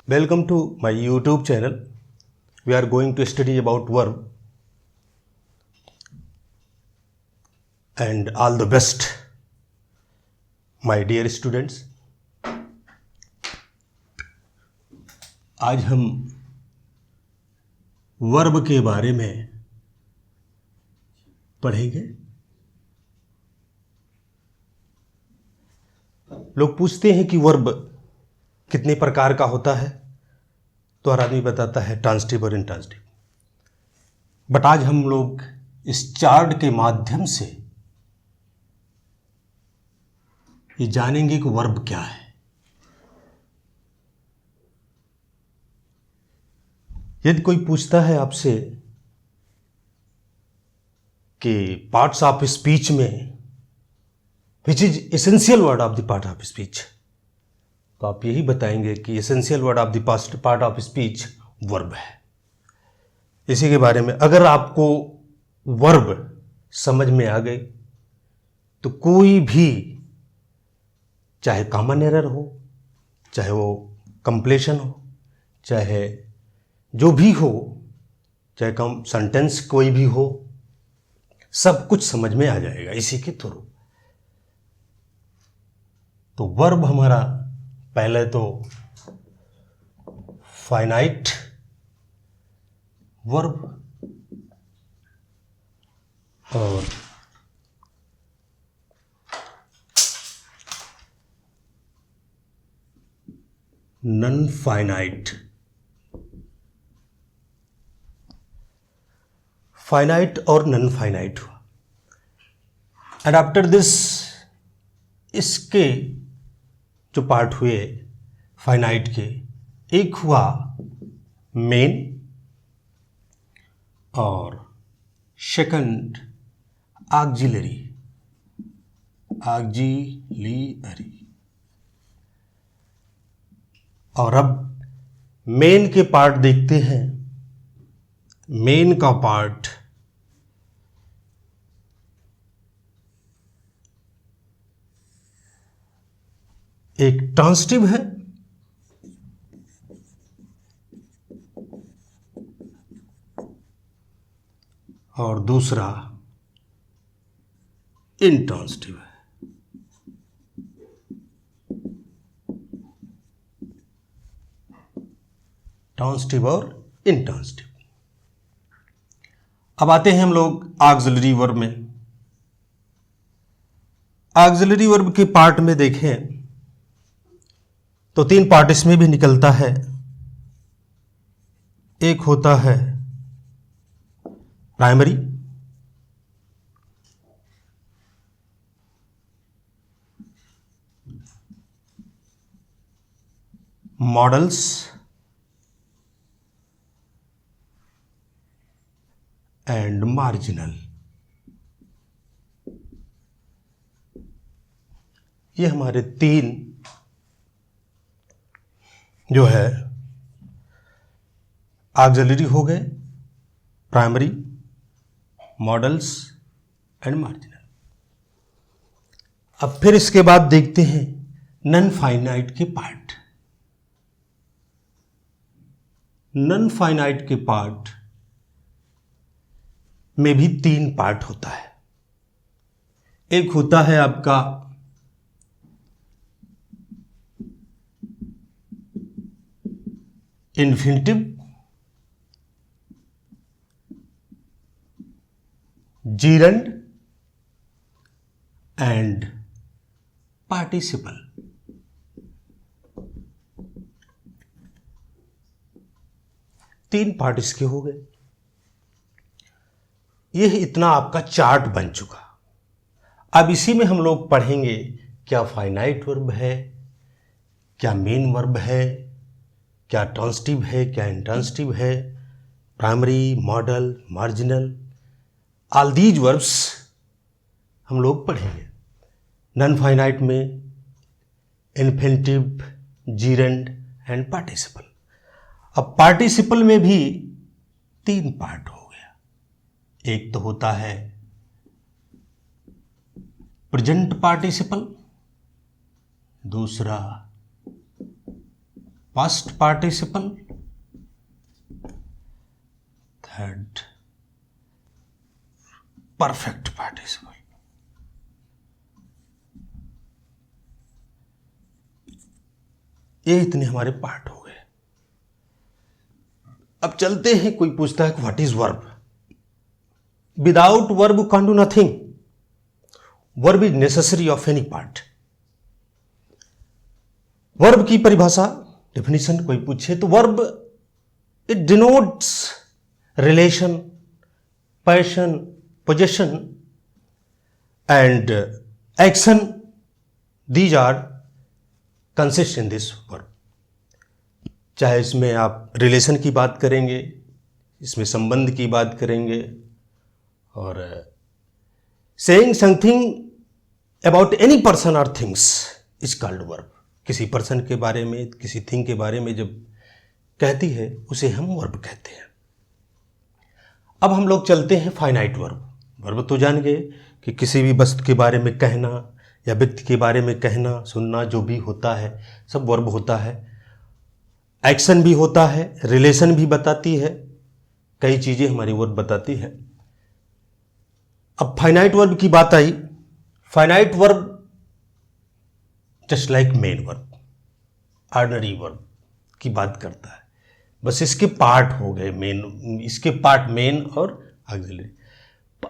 Welcome to my YouTube channel. We are going to study about verb and all the best, my dear students. आज हम verb के बारे में पढ़ेंगे। लोग पूछते हैं कि वर्ब कितने प्रकार का होता है, तो हर आदमी बताता है ट्रांसिटिव और इंट्रांसिटिव। बट आज हम लोग इस चार्ट के माध्यम से ये जानेंगे कि वर्ब क्या है। यदि कोई पूछता है आपसे कि पार्ट्स ऑफ स्पीच में which is essential word of the part of speech, तो आप यही बताएंगे कि essential word of the part of speech verb है। इसी के बारे में अगर आपको वर्ब समझ में आ गई तो कोई भी, चाहे कॉमन एरर हो, चाहे वो कंप्लीशन हो, चाहे जो भी हो, चाहे कम सेंटेंस कोई भी हो, सब कुछ समझ में आ जाएगा इसी के थ्रू। तो वर्ब हमारा पहले तो फाइनाइट वर्ब और नॉन फाइनाइट। फाइनाइट और नॉन फाइनाइट हुआ। एंड आफ्टर दिस, इसके जो पार्ट हुए फाइनाइट के, एक हुआ मेन और सेकंड ऑक्सिलरी। और अब मेन के पार्ट देखते हैं। मेन का पार्ट एक ट्रांसिटिव है और दूसरा इंट्रांसिटिव है। ट्रांसिटिव और इंट्रांसिटिव। अब आते हैं हम लोग ऑक्सिलरी वर्ब में। ऑक्सिलरी वर्ब के पार्ट में देखें तो तीन पार्ट इसमें भी निकलता है। एक होता है प्राइमरी, मॉडल्स एंड मार्जिनल। ये हमारे तीन जो है ऑक्सिलरी हो गए, प्राइमरी, मॉडल्स एंड मार्जिनल। अब फिर इसके बाद देखते हैं नॉन फाइनाइट के पार्ट। नॉन फाइनाइट के पार्ट में भी तीन पार्ट होता है। एक होता है आपका इन्फिनिटिव, जीरंड एंड पार्टिसिपल। तीन पार्ट इसके हो गए। यह इतना आपका चार्ट बन चुका। अब इसी में हम लोग पढ़ेंगे क्या फाइनाइट वर्ब है, क्या मेन वर्ब है, क्या ट्रांसिटिव है, क्या इंट्रांसिटिव है, primary, model, marginal. All these verbs हम लोग पढ़ेंगे। नॉन फाइनाइट में इन्फिनिटिव, जीरंड एंड पार्टिसिपल। अब पार्टिसिपल में भी तीन पार्ट हो गया। एक तो होता है प्रेजेंट पार्टिसिपल, दूसरा past participle, third perfect participle. ये इतने हमारे पार्ट हो गए। अब चलते हैं, कोई पूछता है what is verb. Without verb can do nothing. Verb is necessary of any part. Verb की परिभाषा, डेफिनेशन कोई पूछे तो verb it denotes relation, passion, possession and action. These are consist in this verb. चाहे इसमें आप रिलेशन की बात करेंगे, इसमें संबंध की बात करेंगे, और saying something about any person और थिंग्स इज कॉल्ड वर्ब। किसी पर्सन के बारे में, किसी थिंग के बारे में जब कहती है उसे हम वर्ब कहते हैं। अब हम लोग चलते हैं फाइनाइट वर्ब। वर्ब तो जान गए कि किसी भी वस्तु के बारे में कहना या व्यक्ति के बारे में कहना, सुनना, जो भी होता है सब वर्ब होता है। एक्शन भी होता है, रिलेशन भी बताती है, कई चीज़ें हमारी वर्ब बताती है। अब फाइनाइट वर्ब की बात आई। Finite verb just like main verb, ordinary verb की बात करता है, बस इसके पार्ट हो गए मेन, इसके पार्ट मेन और ऑक्सिलरी।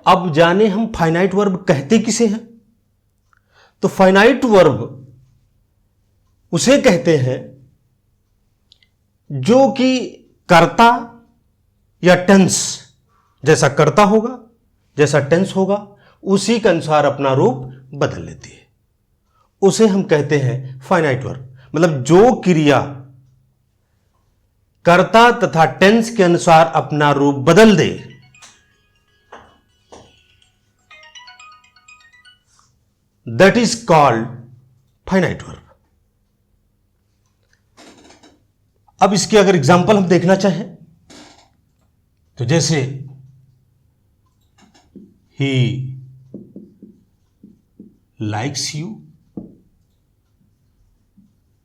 अब जाने हम फाइनाइट वर्ब कहते किसे हैं। तो फाइनाइट वर्ब उसे कहते हैं जो कि कर्ता या टेंस, जैसा कर्ता होगा, जैसा टेंस होगा, उसी के अनुसार अपना रूप बदल लेती है, उसे हम कहते हैं फाइनाइट वर्ब। मतलब जो क्रिया कर्ता तथा टेंस के अनुसार अपना रूप बदल दे, that is called finite verb. अब इसके अगर एग्जाम्पल हम देखना चाहें तो जैसे he likes you,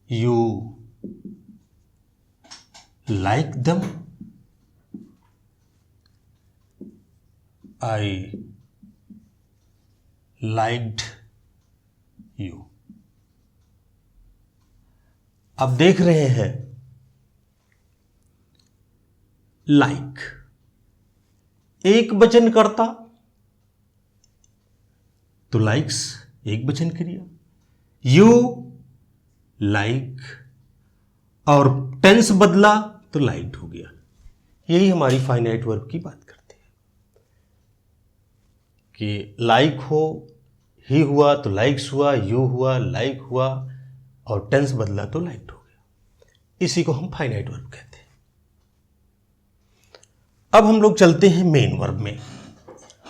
you like them, I liked you। अब देख रहे हैं लाइक एक वचन करता तो लाइक्स एक वचन क्रिया, यू लाइक और टेंस बदला तो लाइक्ड हो गया। यही हमारी फाइनाइट वर्ब की बात करती है कि लाइक हो, ही हुआ तो लाइक्स हुआ, यू हुआ, लाइक हुआ और टेंस बदला तो लाइक्ड हो गया। इसी को हम फाइनाइट वर्ब कहते हैं। अब हम लोग चलते हैं मेन वर्ब में,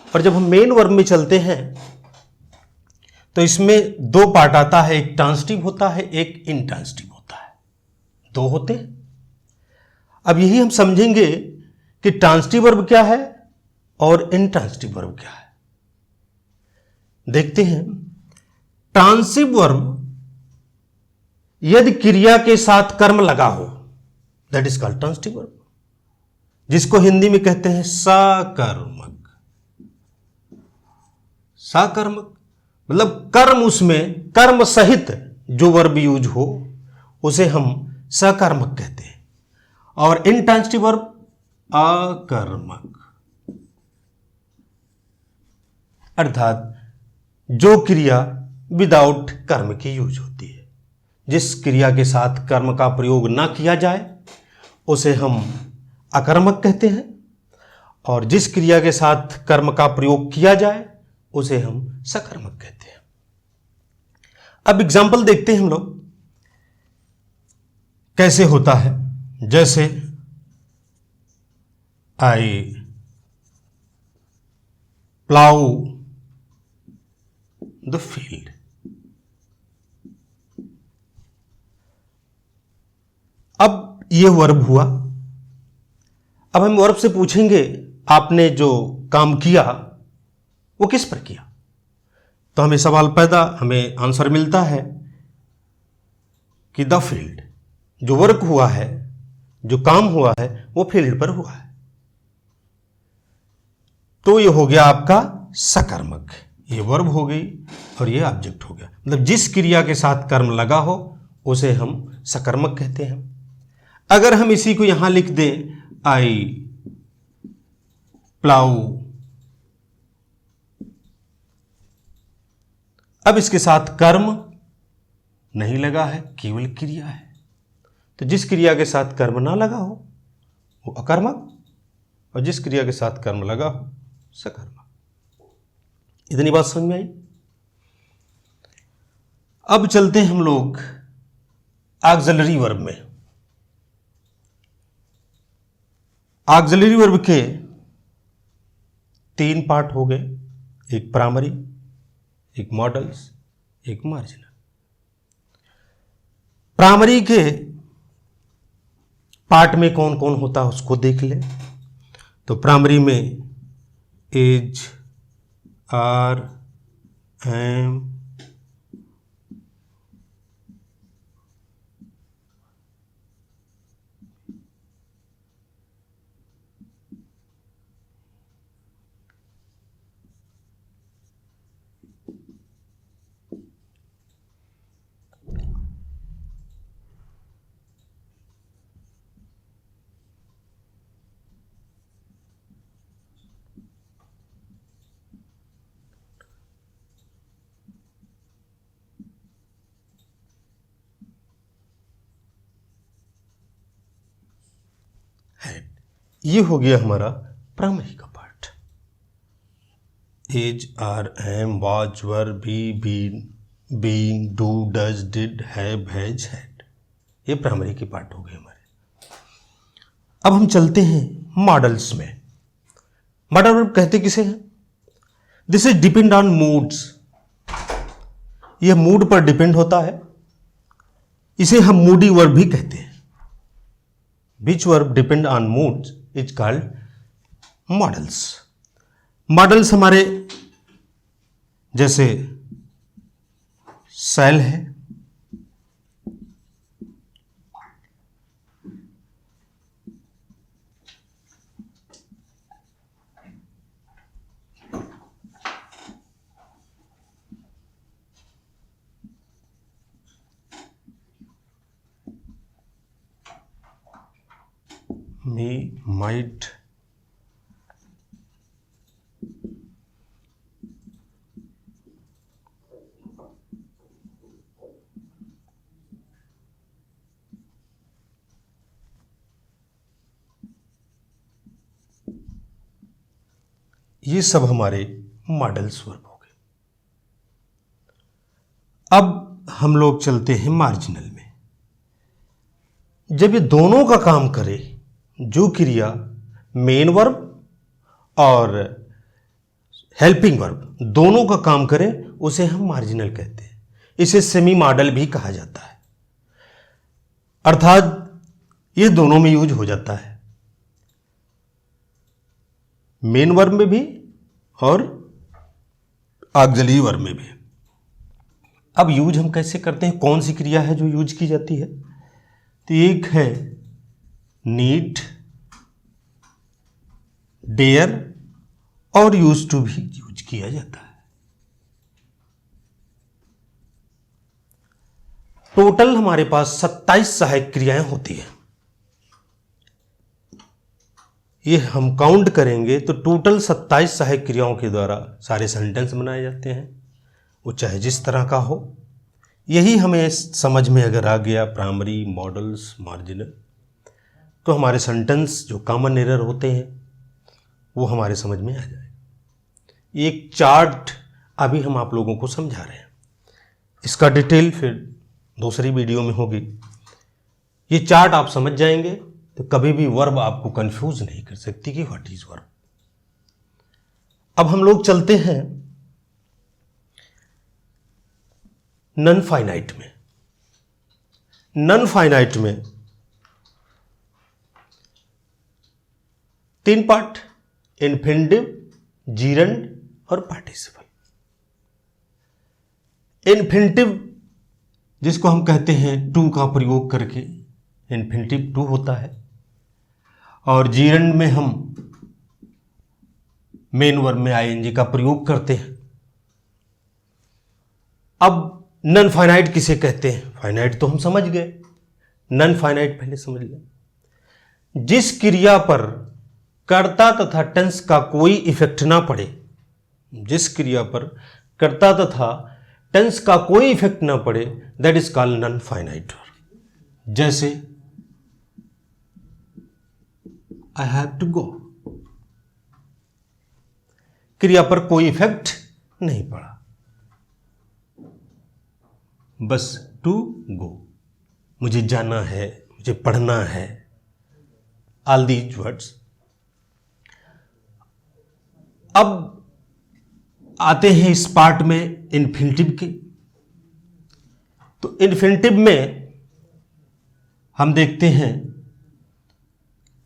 और जब हम मेन वर्ब में चलते हैं तो इसमें दो पार्ट आता है, एक ट्रांसिटिव होता है, एक इंट्रांसिटिव होता है, दो होते हैं। अब यही हम समझेंगे कि ट्रांसिटिव वर्ब क्या है और इंट्रांसिटिव वर्ब क्या है। देखते हैं। ट्रांसिटिव वर्ब यदि क्रिया के साथ कर्म लगा हो, that is called transitive verb, जिसको हिंदी में कहते हैं सकर्मक। सकर्मक मतलब कर्म, उसमें कर्म सहित जो वर्ब यूज हो उसे हम सकर्मक कहते हैं। और इंट्रांसिटिव वर्ब अकर्मक, अर्थात जो क्रिया विदाउट कर्म की यूज होती है। जिस क्रिया के साथ कर्म का प्रयोग ना किया जाए उसे हम अकर्मक कहते हैं, और जिस क्रिया के साथ कर्म का प्रयोग किया जाए उसे हम सकर्मक कहते हैं। अब एग्जाम्पल देखते हैं हम लोग कैसे होता है। जैसे आई प्लाउ द फील्ड। अब ये वर्ब हुआ। अब हम वर्ब से पूछेंगे आपने जो काम किया वो किस पर किया, तो हमें सवाल पैदा, हमें आंसर मिलता है कि द फील्ड। जो वर्क हुआ है, जो काम हुआ है, वो फील्ड पर हुआ है। तो ये हो गया आपका सकर्मक, ये वर्ब हो गई और ये ऑब्जेक्ट हो गया। मतलब जिस क्रिया के साथ कर्म लगा हो उसे हम सकर्मक कहते हैं। अगर हम इसी को यहां लिख दें, आई प्लाऊ, अब इसके साथ कर्म नहीं लगा है, केवल क्रिया है। तो जिस क्रिया के साथ कर्म ना लगा हो वो अकर्मक, और जिस क्रिया के साथ कर्म लगा हो सकर्मक। इतनी बात समझ में आई। अब चलते हैं हम लोग ऑक्सिलरी वर्ब में। ऑक्सिलरी वर्ब के 3 पार्ट हो गए, एक प्राइमरी, एक मॉडल्स, एक मार्जिनल। प्राइमरी के पार्ट में कौन कौन होता है उसको देख ले। तो प्राइमरी में एज, आर, एम, ये हो गया हमारा प्राइमरी का part. Is, are, am, was, were, be, been, being, do, does, did, have, has, had, ये प्राइमरी के पार्ट हो गए हमारे। अब हम चलते हैं मॉडल्स में। मॉडल वर्ब कहते किसे हैं? This is depend on moods, यह मूड पर डिपेंड होता है, इसे हम मूडी वर्ब भी कहते हैं। Which verb depend on moods is called modals. Modals हमारे जैसे सेल है, me, might, ये सब हमारे मॉडल्स वर्ब हो गए। अब हम लोग चलते हैं मार्जिनल में। जब ये दोनों का काम करे, जो क्रिया मेन वर्ब और हेल्पिंग वर्ब दोनों का काम करे, उसे हम मार्जिनल कहते हैं। इसे सेमी मॉडल भी कहा जाता है, अर्थात ये दोनों में यूज हो जाता है, मेन वर्ब में भी और ऑक्सिलरी वर्ब में भी। अब यूज हम कैसे करते हैं, कौन सी क्रिया है जो यूज की जाती है? तो एक है नीड, डेयर और यूज टू भी यूज किया जाता है। टोटल हमारे पास 27 सहायक क्रियाएं होती हैं। ये हम काउंट करेंगे तो टोटल 27 सहायक क्रियाओं के द्वारा सारे सेंटेंस बनाए जाते हैं, वो चाहे जिस तरह का हो। यही हमें समझ में अगर आ गया प्राइमरी, मॉडल्स, मार्जिनल, तो हमारे सेंटेंस जो कॉमन एरर होते हैं वो हमारे समझ में आ जाए। एक चार्ट अभी हम आप लोगों को समझा रहे हैं, इसका डिटेल फिर दूसरी वीडियो में होगी। ये चार्ट आप समझ जाएंगे तो कभी भी वर्ब आपको कंफ्यूज नहीं कर सकती कि व्हाट इज वर्ब। अब हम लोग चलते हैं नॉन फाइनाइट में। नॉन फाइनाइट में 3 पार्ट, इन्फिनिटिव, जीरंड और पार्टिसिपल। इन्फिनिटिव जिसको हम कहते हैं टू का प्रयोग करके, इन्फिनिटिव टू होता है, और जीरंड में हम मेन वर्ब में आईएनजी का प्रयोग करते हैं। अब नॉन फाइनाइट किसे कहते हैं? फाइनाइट तो हम समझ गए, नॉन फाइनाइट पहले समझ लें। जिस क्रिया पर कर्ता तथा टेंस का कोई इफेक्ट ना पड़े, जिस क्रिया पर कर्ता तथा टेंस का कोई इफेक्ट ना पड़े, that is called non finite. जैसे आई हैव टू गो, क्रिया पर कोई इफेक्ट नहीं पड़ा, बस टू गो, मुझे जाना है, मुझे पढ़ना है, ऑल दीज वर्ड्स। अब आते हैं इस पार्ट में इन्फिनिटिव के। तो इन्फिनिटिव में हम देखते हैं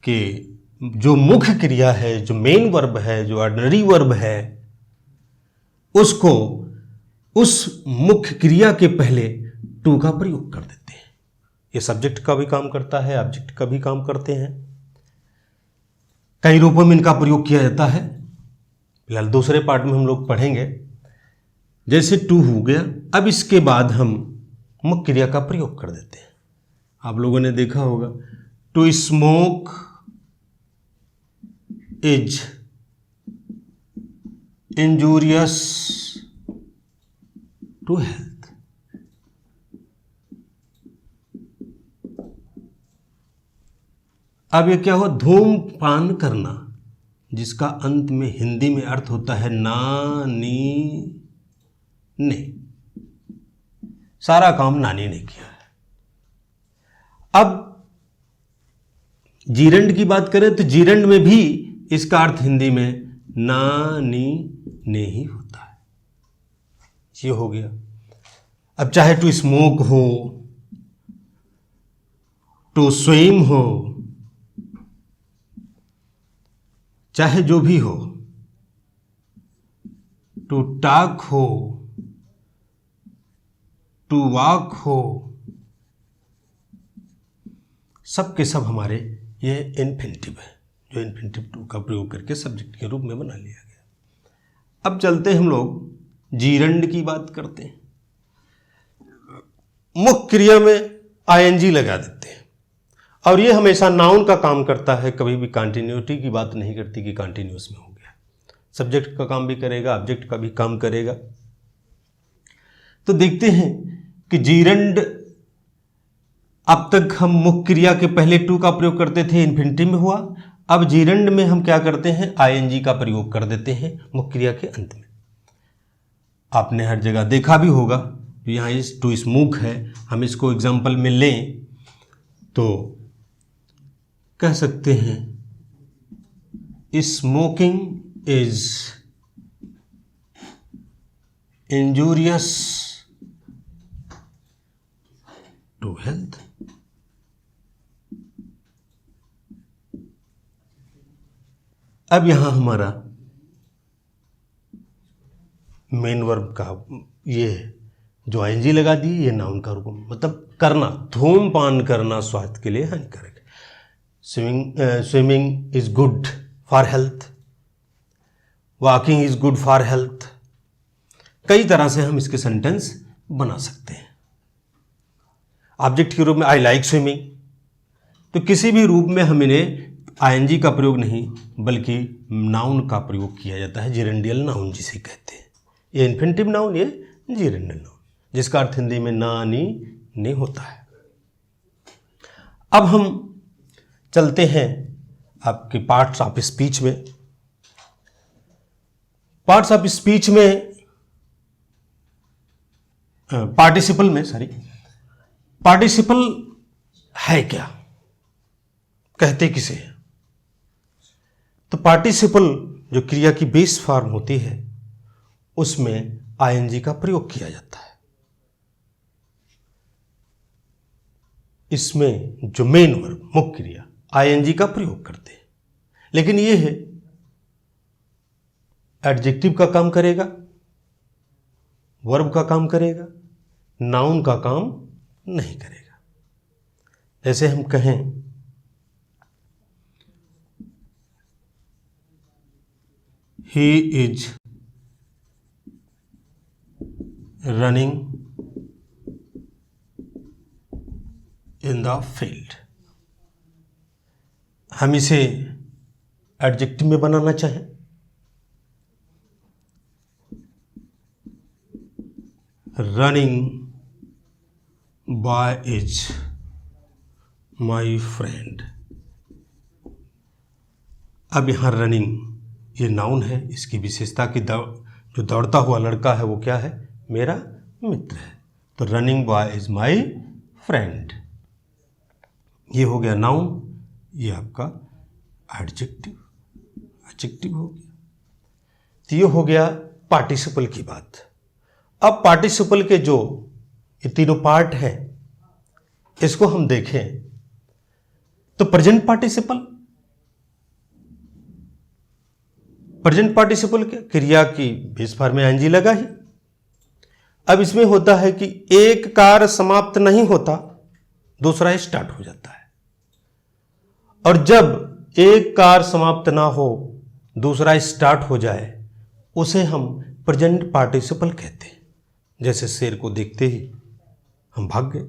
कि जो मुख्य क्रिया है, जो मेन वर्ब है, जो ऑर्डिनरी वर्ब है, उसको उस मुख्य क्रिया के पहले टू का प्रयोग कर देते हैं। ये सब्जेक्ट का भी काम करता है, ऑब्जेक्ट का भी काम करते हैं। कई रूपों में इनका प्रयोग किया जाता है, फिलहाल दूसरे पार्ट में हम लोग पढ़ेंगे। जैसे टू हो गया, अब इसके बाद हम मुख्य क्रिया का प्रयोग कर देते हैं। आप लोगों ने देखा होगा, to smoke is injurious to health. अब ये क्या हुआ? धूमपान करना, जिसका अंत में हिंदी में अर्थ होता है ना, नी, ने। सारा काम नानी ने किया है। अब जीरंड की बात करें तो जीरंड में भी इसका अर्थ हिंदी में ना, नी, ने ही होता है। ये हो गया। अब चाहे टू स्मोक हो, टू स्विम हो, चाहे जो भी हो, टू टॉक हो, टू वॉक हो, सब के सब हमारे ये इन्फिनिटिव है, जो इन्फिनिटिव टू का प्रयोग करके सब्जेक्ट के रूप में बना लिया गया। अब चलते हैं हम लोग जीरंड की बात करते हैं। मुख्य क्रिया में आईएनजी लगा देते हैं, और ये हमेशा नाउन का काम करता है, कभी भी कंटिन्यूटी की बात नहीं करती कि कंटिन्यूस में हो गया। सब्जेक्ट का काम भी करेगा, ऑब्जेक्ट का भी काम करेगा। तो देखते हैं कि जीरंड, अब तक हम मुख्य क्रिया के पहले टू का प्रयोग करते थे, इन्फिनिटिव में हुआ। अब जीरंड में हम क्या करते हैं? आईएनजी का प्रयोग कर देते हैं मुख्य क्रिया के अंत में। आपने हर जगह देखा भी होगा, यहाँ इस टू स्मोक है, हम इसको एग्जाम्पल में लें तो कह सकते हैं smoking is injurious to health. अब यहां हमारा मेन वर्ब का ये जो आईएनजी लगा दी, ये नाउन का रूप, मतलब करना, धूमपान करना स्वास्थ्य के लिए हानिकारक है। Swimming is good for health, walking is good for health. कई तरह से हम इसके सेंटेंस बना सकते हैं। ऑब्जेक्ट के रूप में आई लाइक स्विमिंग, तो किसी भी रूप में हम इन्हें आईएनजी का प्रयोग नहीं बल्कि नाउन का प्रयोग किया जाता है, जेरेंडियल नाउन जिसे कहते हैं। ये इन्फिनिटिव नाउन, ये जेरेंडियल नाउन, जिसका अर्थ हिंदी में ना, नी, ने होता है। अब हम चलते हैं आपके पार्ट्स ऑफ स्पीच में। पार्ट्स ऑफ स्पीच में पार्टिसिपल में, पार्टिसिपल है क्या, कहते किसे हैं? तो पार्टिसिपल जो क्रिया की बेस फॉर्म होती है उसमें आईएनजी का प्रयोग किया जाता है। इसमें जो मेन वर्ब, मुख्य क्रिया, आईएनजी का प्रयोग करते हैं, लेकिन यह है एडजेक्टिव का काम करेगा, वर्ब का काम करेगा, नाउन का काम नहीं करेगा। ऐसे हम कहें he is running in the field, हम इसे एडजेक्टिव में बनाना चाहें, running boy is my friend. अब यहाँ रनिंग ये नाउन है, इसकी विशेषता की जो दौड़ता हुआ लड़का है वो क्या है, मेरा मित्र है। तो running boy is my friend, ये हो गया नाउन, ये आपका एडजेक्टिव हो गया। तो ये हो गया पार्टिसिपल की बात। अब पार्टिसिपल के जो ये तीनों पार्ट हैं इसको हम देखें तो प्रेजेंट पार्टिसिपल क्रिया की बेस फॉर्म में एनजी लगा ही। अब इसमें होता है कि एक कार्य समाप्त नहीं होता, दूसरा स्टार्ट हो जाता है, और जब एक कार्य समाप्त ना हो दूसरा स्टार्ट हो जाए उसे हम प्रेजेंट पार्टिसिपल कहते हैं। जैसे शेर को देखते ही हम भाग गए,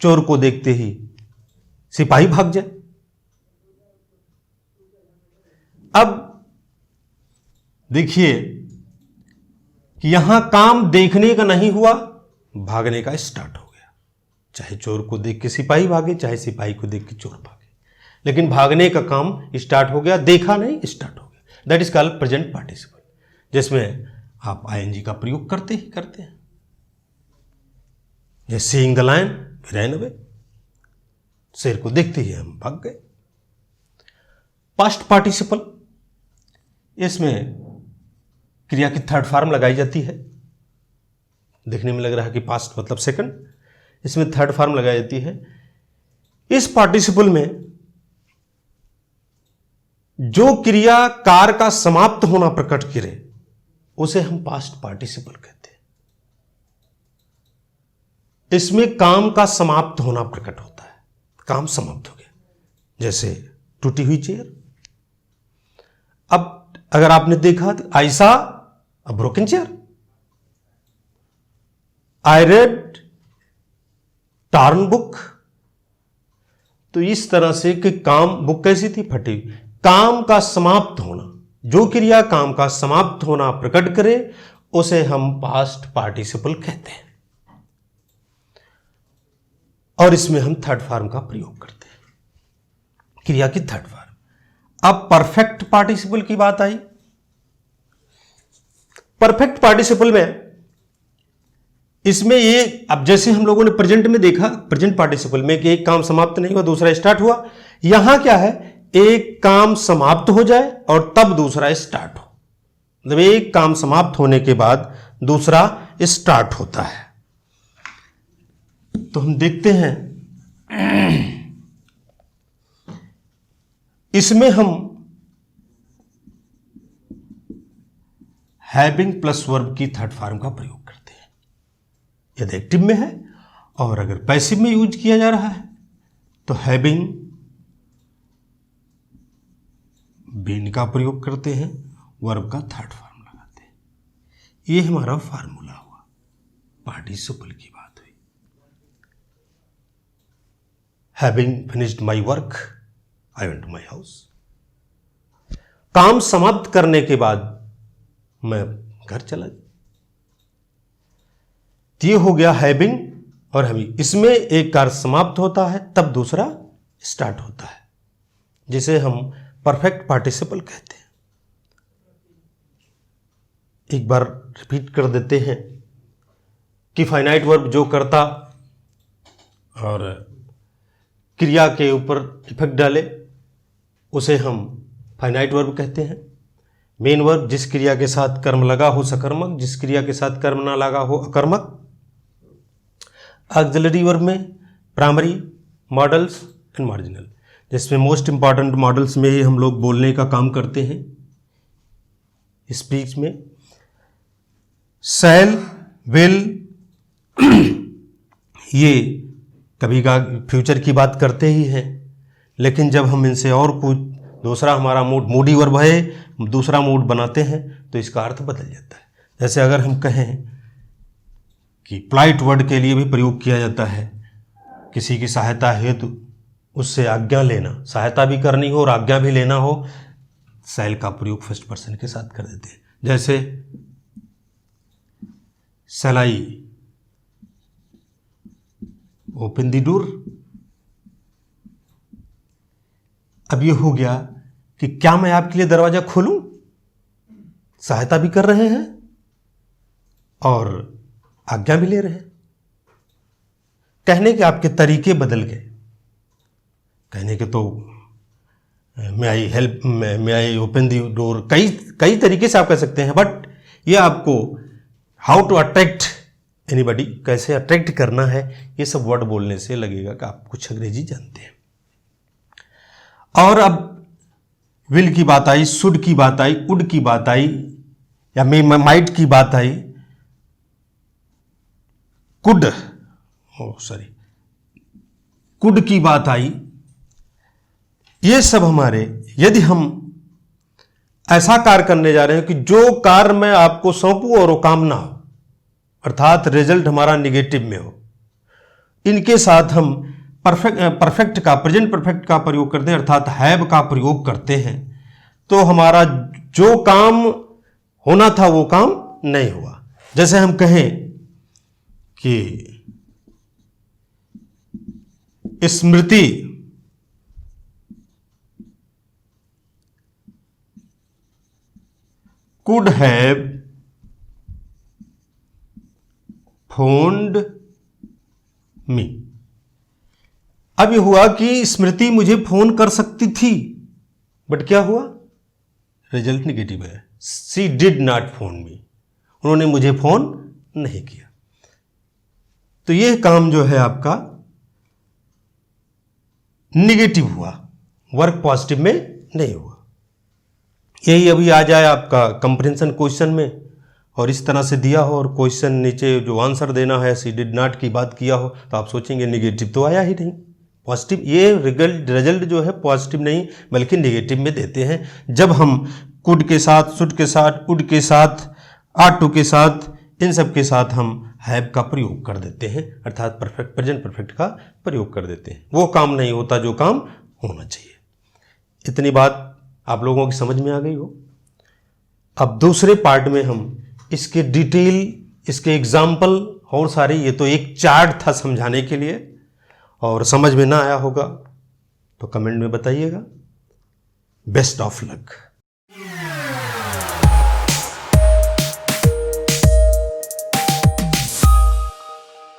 चोर को देखते ही सिपाही भाग जाए। अब देखिए कि यहां काम देखने का नहीं हुआ, भागने का स्टार्ट हो गया। चाहे चोर को देख के सिपाही भागे, चाहे सिपाही को देख के चोर भागे, लेकिन भागने का काम स्टार्ट हो गया, देखा नहीं, स्टार्ट हो गया। That is called present participle, जिसमें आप आईएनजी का प्रयोग करते हैं। ये seeing the lion we ran away, शेर को देखते ही हम भाग गए। पास्ट पार्टिसिपल, इसमें क्रिया की थर्ड फॉर्म लगाई जाती है। देखने में लग रहा है कि पास्ट मतलब सेकंड, इसमें थर्ड फॉर्म लगाई जाती है। इस पार्टिसिपल में जो क्रिया कार्य का समाप्त होना प्रकट करे उसे हम पास्ट पार्टिसिपल कहते हैं। इसमें काम का समाप्त होना प्रकट होता है, काम समाप्त हो गया। जैसे टूटी हुई चेयर, अब अगर आपने देखा तो I saw a broken chair, I read torn book. तो इस तरह से कि काम, बुक कैसी थी, फटी हुई। काम का समाप्त होना, जो क्रिया काम का समाप्त होना प्रकट करे उसे हम पास्ट पार्टिसिपल कहते हैं, और इसमें हम थर्ड फॉर्म का प्रयोग करते हैं, क्रिया की थर्ड फॉर्म। अब परफेक्ट पार्टिसिपल की बात आई। परफेक्ट पार्टिसिपल में इसमें ये, अब जैसे हम लोगों ने प्रेजेंट में देखा, प्रेजेंट पार्टिसिपल में कि एक काम समाप्त नहीं हुआ दूसरा स्टार्ट हुआ, यहां क्या है, एक काम समाप्त हो जाए और तब दूसरा स्टार्ट हो, मतलब एक काम समाप्त होने के बाद दूसरा स्टार्ट होता है। तो हम देखते हैं इसमें हम हैविंग प्लस वर्ब की थर्ड फॉर्म का प्रयोग करते हैं, यदि एक्टिव में है, और अगर पैसिव में यूज किया जा रहा है तो हैविंग बीन का प्रयोग करते हैं, वर्ब का थर्ड फॉर्म लगाते हैं। ये हमारा फार्मूला हुआ, पार्टिसिपल की बात हुई। Having finished my work I went to my house, काम समाप्त करने के बाद मैं घर चला गया। ये हो गया हैविंग और हैविंग। इसमें एक कार्य समाप्त होता है तब दूसरा स्टार्ट होता है, जिसे हम परफेक्ट पार्टिसिपल कहते हैं। एक बार रिपीट कर देते हैं कि फाइनाइट वर्ब जो कर्ता और क्रिया के ऊपर इफेक्ट डाले उसे हम फाइनाइट वर्ब कहते हैं। मेन वर्ब जिस क्रिया के साथ कर्म लगा हो सकर्मक, जिस क्रिया के साथ कर्म ना लगा हो अकर्मक। ऑक्सिलरी वर्ब में प्राइमरी, मॉडल्स एंड मार्जिनल, जिसमें मोस्ट इंपॉर्टेंट मॉडल्स में ही हम लोग बोलने का काम करते हैं स्पीच में। शैल, विल, ये कभी का फ्यूचर की बात करते ही हैं, लेकिन जब हम इनसे और कुछ दूसरा हमारा मूड, मूडी वर्ब है, दूसरा मूड बनाते हैं तो इसका अर्थ बदल जाता है। जैसे अगर हम कहें कि पोलाइट वर्ड के लिए भी प्रयोग किया जाता है, किसी की सहायता हेतु उससे आज्ञा लेना, सहायता भी करनी हो और आज्ञा भी लेना हो, शैल का प्रयोग फर्स्ट पर्सन के साथ कर देते हैं। जैसे शैल आई ओपन द डोर। अब ये हो गया कि क्या मैं आपके लिए दरवाजा खोलूं, सहायता भी कर रहे हैं और आज्ञा भी ले रहे हैं। कहने के आपके तरीके बदल गए। कहने के तो may I help, may I open the door, कई तरीके से आप कह सकते हैं, बट ये आपको हाउ टू अट्रैक्ट एनीबडी, कैसे अट्रैक्ट करना है, ये सब वर्ड बोलने से लगेगा कि आप कुछ अंग्रेजी जानते हैं। और अब विल की बात आई, शुड की बात आई, वुड की बात आई, या मे माइट की बात आई, कुड की बात आई। ये सब हमारे, यदि हम ऐसा कार्य करने जा रहे हैं कि जो कार्य मैं आपको सौंपूं और वो काम ना हो, अर्थात रिजल्ट हमारा निगेटिव में हो, इनके साथ हम परफेक्ट का, प्रेजेंट परफेक्ट का प्रयोग करते हैं, अर्थात हैव का प्रयोग करते हैं, तो हमारा जो काम होना था वो काम नहीं हुआ। जैसे हम कहें कि स्मृति could have phoned me। अब ये हुआ कि स्मृति मुझे फोन कर सकती थी, बट क्या हुआ, रिजल्ट निगेटिव है। शी डिड नॉट फोन मी, उन्होंने मुझे फोन नहीं किया। तो ये काम जो है आपका निगेटिव हुआ, वर्क पॉजिटिव में नहीं हुआ। यही अभी आ जाए आपका कंप्रेंशन क्वेश्चन में और इस तरह से दिया हो और क्वेश्चन नीचे जो आंसर देना है शी डिड नॉट की बात किया हो, तो आप सोचेंगे निगेटिव तो आया ही नहीं, पॉजिटिव। ये रिजल्ट जो है पॉजिटिव नहीं बल्कि निगेटिव में देते हैं जब हम कुड के साथ, शुड के साथ, वुड के साथ, आट टू के साथ, इन सब के साथ हम हैव का प्रयोग कर देते हैं, अर्थात परफेक्ट, प्रेजेंट परफेक्ट का प्रयोग कर देते हैं। वो काम नहीं होता जो काम होना चाहिए। इतनी बात आप लोगों की समझ में आ गई हो। अब दूसरे पार्ट में हम इसके डिटेल, इसके एग्जाम्पल और सारे, ये तो एक चार्ट था समझाने के लिए, और समझ में ना आया होगा तो कमेंट में बताइएगा। Best of luck.